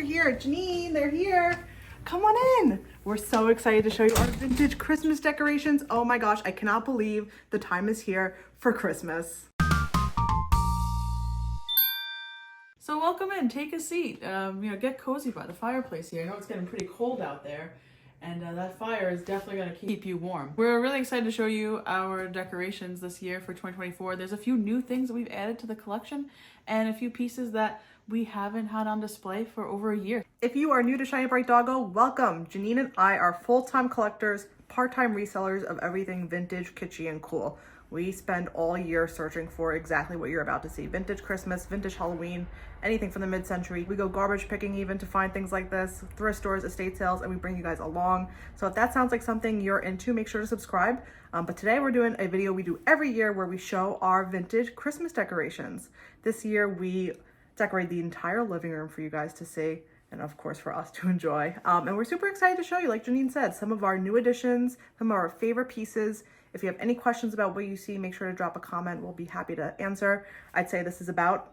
here. Janine, they're here. Come on in. We're so excited to show you our vintage Christmas decorations. Oh my gosh, I cannot believe the time is here for Christmas. So welcome in, take a seat. Get cozy by the fireplace here. I know it's getting pretty cold out there, and that fire is definitely gonna keep you warm. We're really excited to show you our decorations this year for 2024. There's a few new things that we've added to the collection and a few pieces that we haven't had on display for over a year. If you are new to Shiny Bright Doggo, welcome. Janine and I are full-time collectors, part-time resellers of everything vintage, kitschy, and cool. We spend all year searching for exactly what you're about to see. Vintage Christmas, vintage Halloween, anything from the mid-century. We go garbage picking even to find things like this, thrift stores, estate sales, and we bring you guys along. So if that sounds like something you're into, make sure to subscribe. But today we're doing a video we do every year where we show our vintage Christmas decorations. This year we decorate the entire living room for you guys to see, and of course for us to enjoy. And we're super excited to show you, like Janine said, some of our new additions, some of our favorite pieces. If you have any questions about what you see, make sure to drop a comment. We'll be happy to answer. I'd say this is about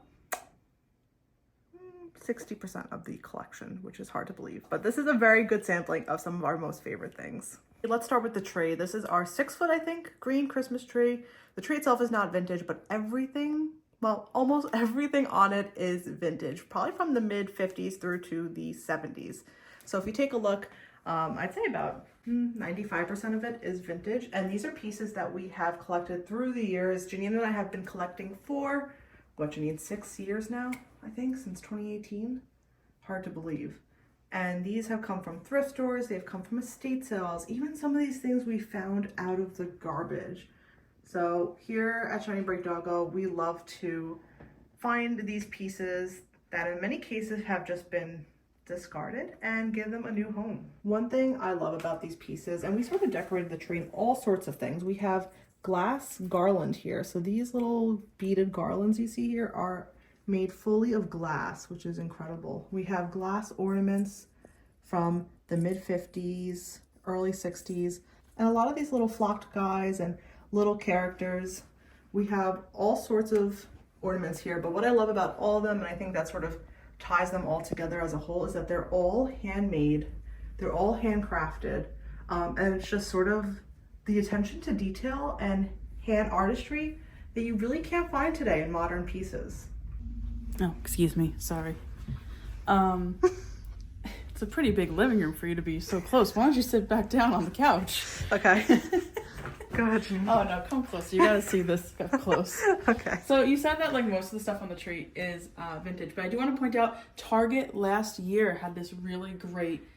60% of the collection, which is hard to believe, but this is a very good sampling of some of our most favorite things. Let's start with the tree. This is our 6-foot, I think, green Christmas tree. The tree itself is not vintage, but everything, well, almost everything on it is vintage, probably from the mid 50s through to the 70s. So if you take a look, I'd say about 95% of it is vintage. And these are pieces that we have collected through the years. Janine and I have been collecting for, what, Janine, 6 years now, I think, since 2018. Hard to believe. And these have come from thrift stores, they've come from estate sales, even some of these things we found out of the garbage. So here at Shiny Bright Doggo, we love to find these pieces that in many cases have just been discarded and give them a new home. One thing I love about these pieces, and we sort of decorated the tree in all sorts of things. We have glass garland here. So these little beaded garlands you see here are made fully of glass, which is incredible. We have glass ornaments from the mid 50s, early 60s, and a lot of these little flocked guys and little characters. We have all sorts of ornaments here, but what I love about all of them, and I think that sort of ties them all together as a whole, is that they're all handmade, they're all handcrafted, and it's just sort of the attention to detail and hand artistry that you really can't find today in modern pieces. Oh, excuse me, sorry. It's a pretty big living room for you to be so close. Why don't you sit back down on the couch? Okay. Go ahead, Janine. Oh no, come closer. You gotta see this up close. Okay. So you said that like most of the stuff on the tree is vintage, but I do want to point out Target last year had this really great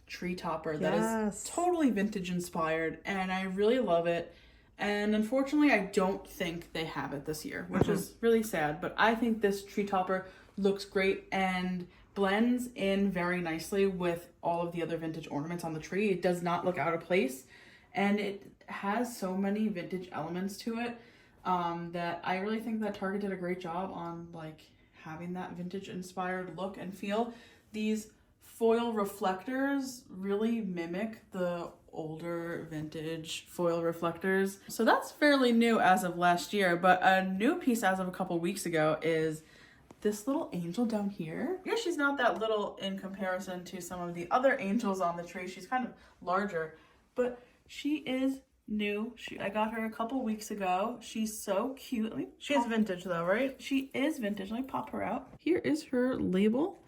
tree topper that is totally vintage inspired, and I really love it. And unfortunately, I don't think they have it this year, which is really sad. But I think this tree topper looks great and blends in very nicely with all of the other vintage ornaments on the tree. It does not look out of place, and it has so many vintage elements to it that I really think that Target did a great job on like having that vintage inspired look and feel. These foil reflectors really mimic the older vintage foil reflectors. So that's fairly new as of last year, but a new piece as of a couple weeks ago is this little angel down here. Yeah, she's not that little in comparison to some of the other angels on the tree. She's kind of larger, but she is new. I got her a couple weeks ago. She's so cute. She is vintage though, right? She is vintage. Let me pop her out. Here is her label.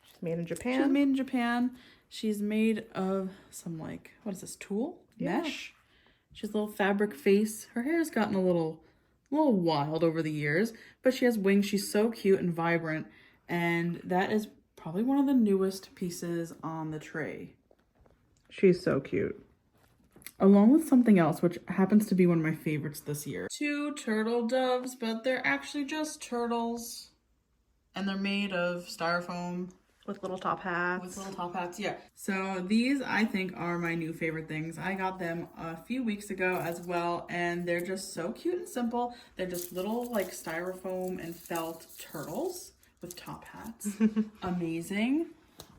She's made in Japan. She's made in Japan. She's made of some like, what is this, tulle? Yeah. Mesh. She has a little fabric face. Her hair's gotten a little wild over the years, but she has wings. She's so cute and vibrant, and that is probably one of the newest pieces on the tray. She's so cute. Along with something else, which happens to be one of my favorites this year. 2 turtle doves, but they're actually just turtles, and they're made of styrofoam. With little top hats. With little top hats, yeah. So these, I think, are my new favorite things. I got them a few weeks ago as well, and they're just so cute and simple. They're just little, like, styrofoam and felt turtles with top hats. Amazing.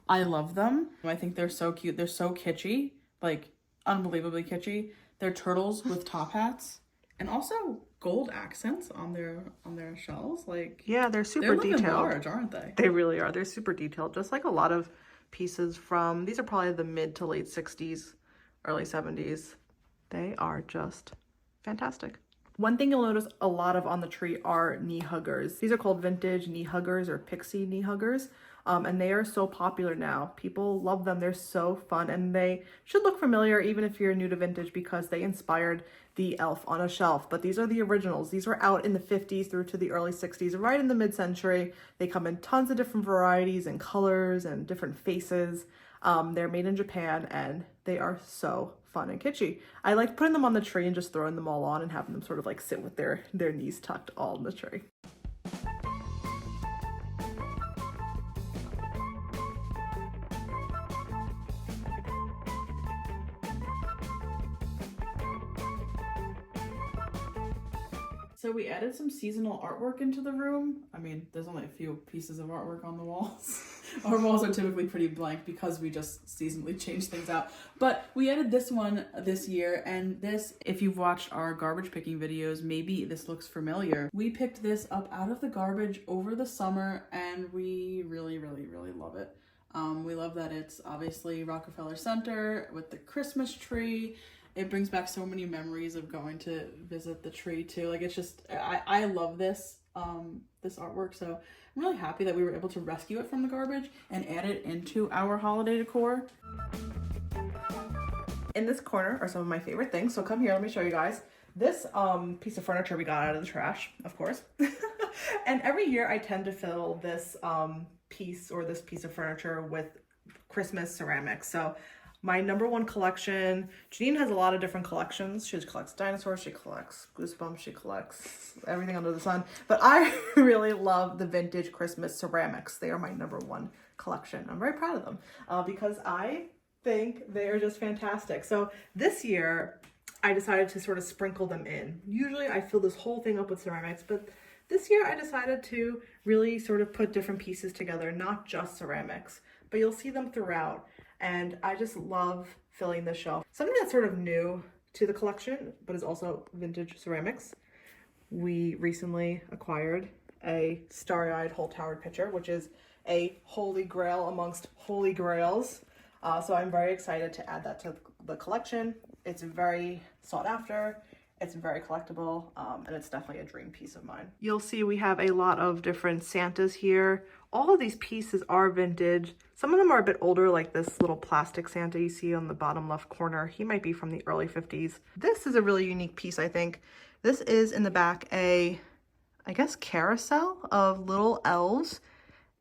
I love them. I think they're so cute. They're so kitschy, like, unbelievably kitschy. They're turtles with top hats, And also gold accents on their shells. Like, yeah, they're super detailed. They're large, aren't they? They really are. They're super detailed, just like a lot of pieces from, these are probably the mid to late 60s, early 70s. They are just fantastic. One thing you'll notice a lot of on the tree are knee huggers. These are called vintage knee huggers or pixie knee huggers. And they are so popular now. People love them. They're so fun, and they should look familiar even if you're new to vintage because they inspired the elf on a shelf. But these are the originals. These were out in the 50s through to the early 60s, right in the mid-century. They come in tons of different varieties and colors and different faces. They're made in Japan, and they are so fun and kitschy. I like putting them on the tree and just throwing them all on and having them sort of like sit with their knees tucked all in the tree. So we added some seasonal artwork into the room. I mean, there's only a few pieces of artwork on the walls. Our walls are typically pretty blank because we just seasonally change things out. But we added this one this year, and this, if you've watched our garbage picking videos, maybe this looks familiar. We picked this up out of the garbage over the summer, and we really, really, really love it. We love that it's obviously Rockefeller Center with the Christmas tree. It brings back so many memories of going to visit the tree too. Like, it's just, I love this this artwork. So I'm really happy that we were able to rescue it from the garbage and add it into our holiday decor. In this corner are some of my favorite things. So come here, let me show you guys. This piece of furniture we got out of the trash, of course. And every year I tend to fill this piece of furniture with Christmas ceramics. So my number one collection, Janine has a lot of different collections. She collects dinosaurs, she collects Goosebumps, she collects everything under the sun. But I really love the vintage Christmas ceramics. They are my number one collection. I'm very proud of them because I think they are just fantastic. So this year, I decided to sort of sprinkle them in. Usually I fill this whole thing up with ceramics, but this year I decided to really sort of put different pieces together, not just ceramics, but you'll see them throughout. And I just love filling the shelf. Something that's sort of new to the collection, but is also vintage ceramics. We recently acquired a starry-eyed hole-towered pitcher, which is a holy grail amongst holy grails. So I'm very excited to add that to the collection. It's very sought after. It's very collectible, and it's definitely a dream piece of mine. You'll see we have a lot of different Santas here. All of these pieces are vintage. Some of them are a bit older, like this little plastic Santa you see on the bottom left corner. He might be from the early 50s. This is a really unique piece, I think. This is in the back I guess, carousel of little elves,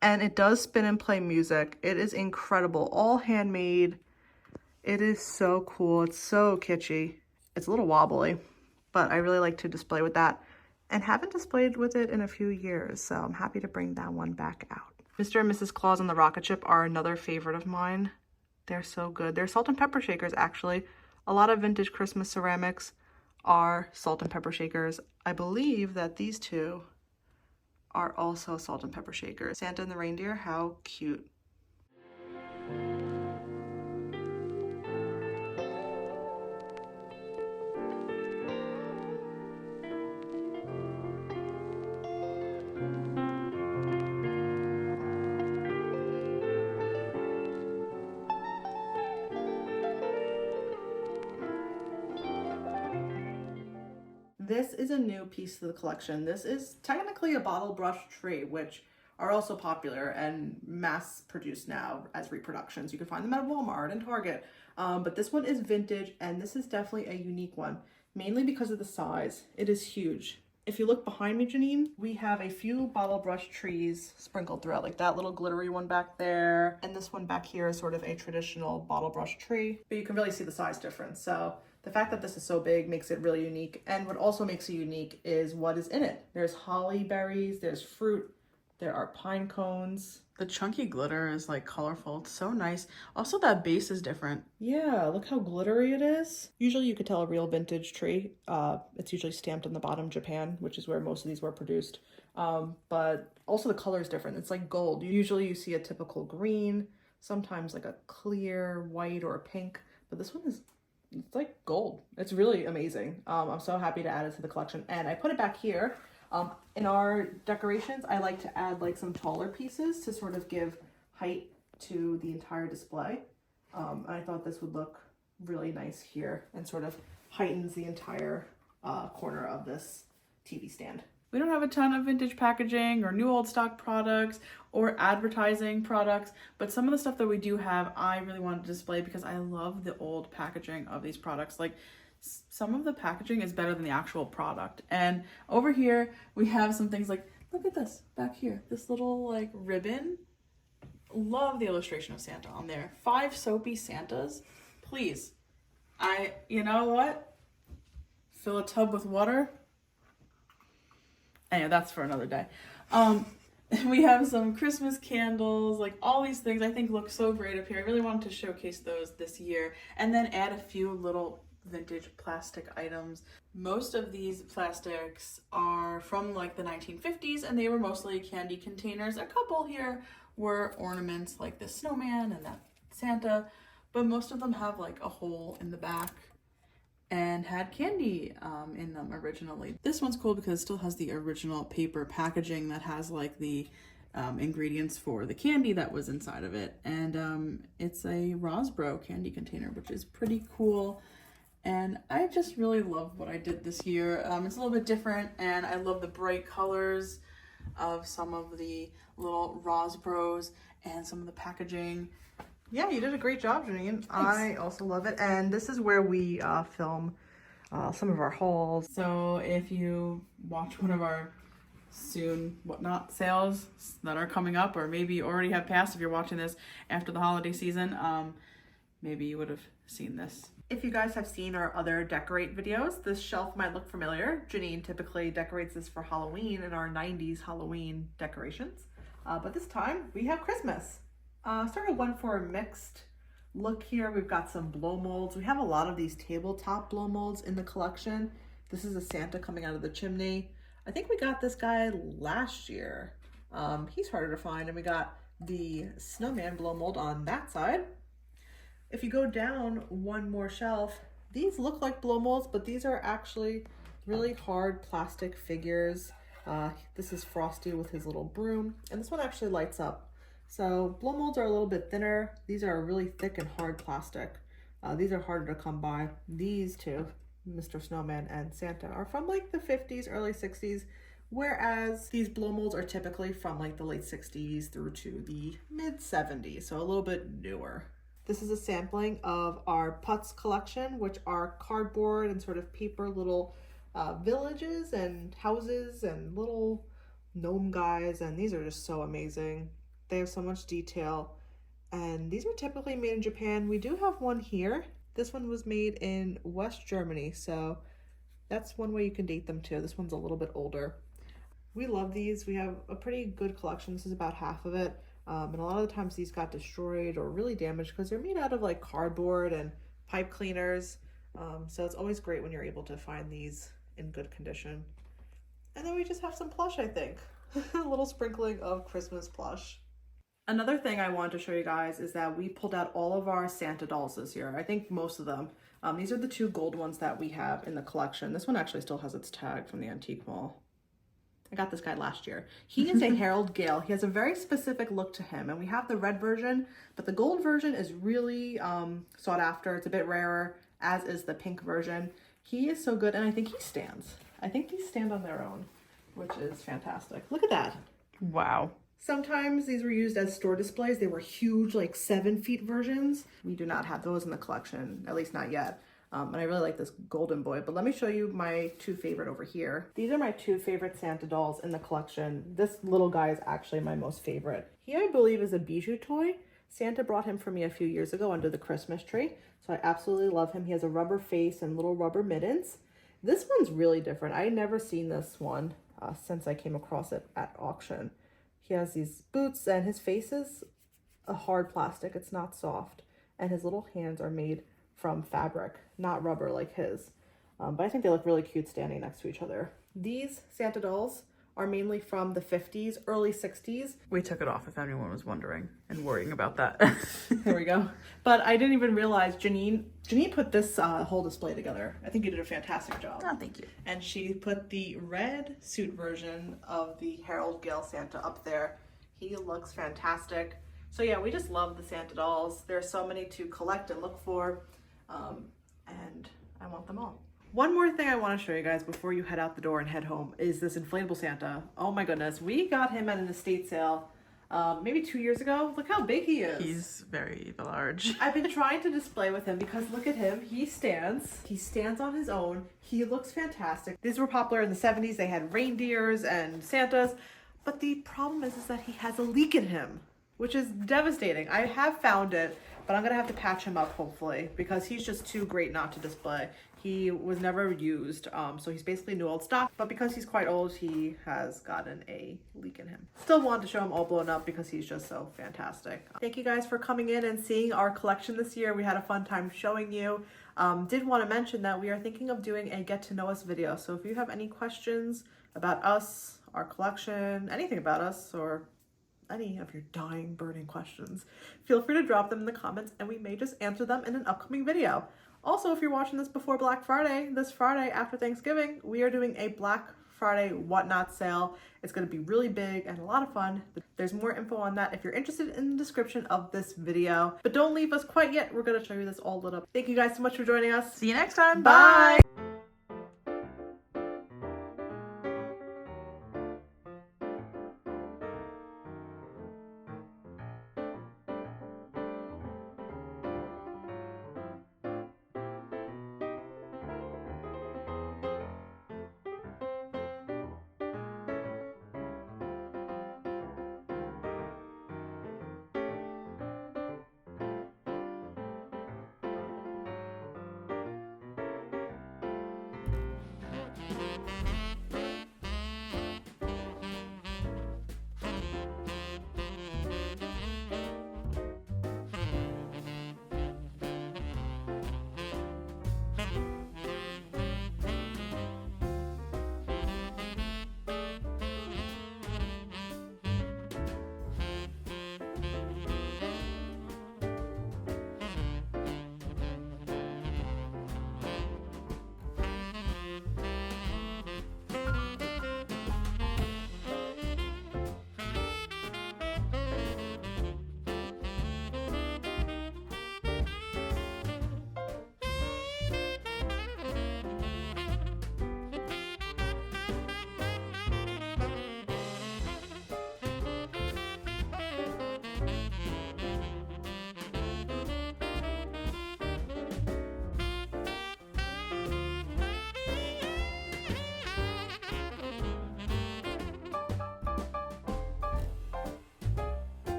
and it does spin and play music. It is incredible, all handmade. It is so cool. It's so kitschy. It's a little wobbly, but I really like to display with that and haven't displayed with it in a few years, so I'm happy to bring that one back out. Mr. and Mrs. Claus and the rocket ship are another favorite of mine. They're so good. They're salt and pepper shakers, actually. A lot of vintage Christmas ceramics are salt and pepper shakers. I believe that these two are also salt and pepper shakers. Santa and the reindeer, how cute. This is a new piece to the collection. This is technically a Bottlebrush Tree, which are also popular and mass produced now as reproductions. You can find them at Walmart and Target, but this one is vintage, and this is definitely a unique one, mainly because of the size. It is huge. If you look behind me, Janine, we have a few Bottlebrush trees sprinkled throughout, like that little glittery one back there, and this one back here is sort of a traditional Bottlebrush tree, but you can really see the size difference. So the fact that this is so big makes it really unique. And what also makes it unique is what is in it. There's holly berries, there's fruit, there are pine cones. The chunky glitter is like colorful. It's so nice. Also, that base is different. Yeah, look how glittery it is. Usually you could tell a real vintage tree. It's usually stamped on the bottom, Japan, which is where most of these were produced. But also the color is different. It's like gold. Usually you see a typical green, sometimes like a clear white or a pink, but this one is it's like gold. It's really amazing. I'm so happy to add it to the collection. And I put it back here. In our decorations, I like to add like some taller pieces to sort of give height to the entire display. I thought this would look really nice here and sort of heightens the entire corner of this TV stand. We don't have a ton of vintage packaging or new old stock products or advertising products, but some of the stuff that we do have, I really want to display because I love the old packaging of these products. Like some of the packaging is better than the actual product. And over here, we have some things like, look at this back here, this little like ribbon. Love the illustration of Santa on there. 5 soapy Santas, please. You know what? Fill a tub with water. Anyway, that's for another day. We have some Christmas candles, like all these things I think look so great up here. I really wanted to showcase those this year and then add a few little vintage plastic items. Most of these plastics are from like the 1950s and they were mostly candy containers. A couple here were ornaments like this snowman and that Santa, but most of them have like a hole in the back and had candy in them originally. This one's cool because it still has the original paper packaging that has like the ingredients for the candy that was inside of it. And it's a Rosbro candy container, which is pretty cool. And I just really love what I did this year. It's a little bit different and I love the bright colors of some of the little Rosbros and some of the packaging. Yeah, you did a great job, Janine. Thanks. I also love it. And this is where we film some of our hauls. So if you watch one of our soon whatnot sales that are coming up, or maybe you already have passed if you're watching this after the holiday season, maybe you would have seen this. If you guys have seen our other decorate videos, this shelf might look familiar. Janine typically decorates this for Halloween in our 90s Halloween decorations. But this time we have Christmas. Sort of went for a mixed look here. We've got some blow molds. We have a lot of these tabletop blow molds in the collection. This is a Santa coming out of the chimney. I think we got this guy last year. He's harder to find. And we got the snowman blow mold on that side. If you go down one more shelf, these look like blow molds, but these are actually really hard plastic figures. This is Frosty with his little broom, and this one actually lights up. So blow molds are a little bit thinner. These are really thick and hard plastic. These are harder to come by. These two, Mr. Snowman and Santa, are from like the 50s, early 60s, whereas these blow molds are typically from like the late 60s through to the mid 70s, so a little bit newer. This is a sampling of our Putz collection, which are cardboard and sort of paper little villages and houses and little gnome guys, and these are just so amazing. They have so much detail, and these are typically made in Japan. We do have one here. This one was made in West Germany, so that's one way you can date them too. This one's a little bit older. We love these. We have a pretty good collection. This is about half of it. And a lot of the times these got destroyed or really damaged because they're made out of like cardboard and pipe cleaners. So it's always great when you're able to find these in good condition. And then we just have some plush, I think. A little sprinkling of Christmas plush. Another thing I wanted to show you guys is that we pulled out all of our Santa dolls this year. I think most of them. These are the 2 gold ones that we have in the collection. This one actually still has its tag from the antique mall. I got this guy last year. He is a Harold Gale. He has a very specific look to him, and we have the red version, but the gold version is really sought after. It's a bit rarer, as is the pink version. He is so good, and I think he stands. I think these stand on their own, which is fantastic. Look at that. Wow. Sometimes these were used as store displays. They were huge, like 7 feet versions. We do not have those in the collection, at least not yet. And I really like this golden boy, but let me show you my 2 favorite over here. These are my 2 favorite Santa dolls in the collection. This little guy is actually my most favorite. He, I believe, is a bijou toy. Santa brought him for me a few years ago under the Christmas tree, so I absolutely love him. He has a rubber face and little rubber mittens. This one's really different. I had never seen this one since I came across it at auction. He has these boots, and his face is a hard plastic. It's not soft, and his little hands are made from fabric, not rubber like his. But I think they look really cute standing next to each other. These Santa dolls are mainly from the 50s, early 60s. We took it off if anyone was wondering and worrying about that. There we go. But I didn't even realize Janine put this whole display together. I think you did a fantastic job. Oh, thank you. And she put the red suit version of the Harold Gale Santa up there. He looks fantastic. So yeah, we just love the Santa dolls. There are so many to collect and look for, and I want them all. One more thing I want to show you guys before you head out the door and head home is this inflatable Santa. Oh my goodness, we got him at an estate sale maybe 2 years ago. Look how big he is. He's very large. I've been trying to display with him because look at him. He stands on his own. He looks fantastic. These were popular in the 70s. They had reindeers and Santas. But the problem is that he has a leak in him, which is devastating. I have found it, but I'm going to have to patch him up hopefully because he's just too great not to display. He was never used, so he's basically new old stock, but because he's quite old, he has gotten a leak in him. Still wanted to show him all blown up because he's just so fantastic. Thank you guys for coming in and seeing our collection this year. We had a fun time showing you. Did want to mention that we are thinking of doing a get to know us video, so if you have any questions about us, our collection, anything about us, or any of your dying, burning questions, feel free to drop them in the comments and we may just answer them in an upcoming video. Also, if you're watching this before Black Friday, this Friday after Thanksgiving, we are doing a Black Friday whatnot sale. It's going to be really big and a lot of fun. There's more info on that if you're interested in the description of this video. But don't leave us quite yet. We're going to show you this all lit up. Thank you guys so much for joining us. See you next time. Bye.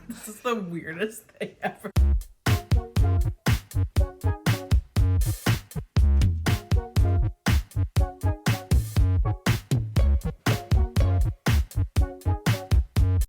This is the weirdest thing ever.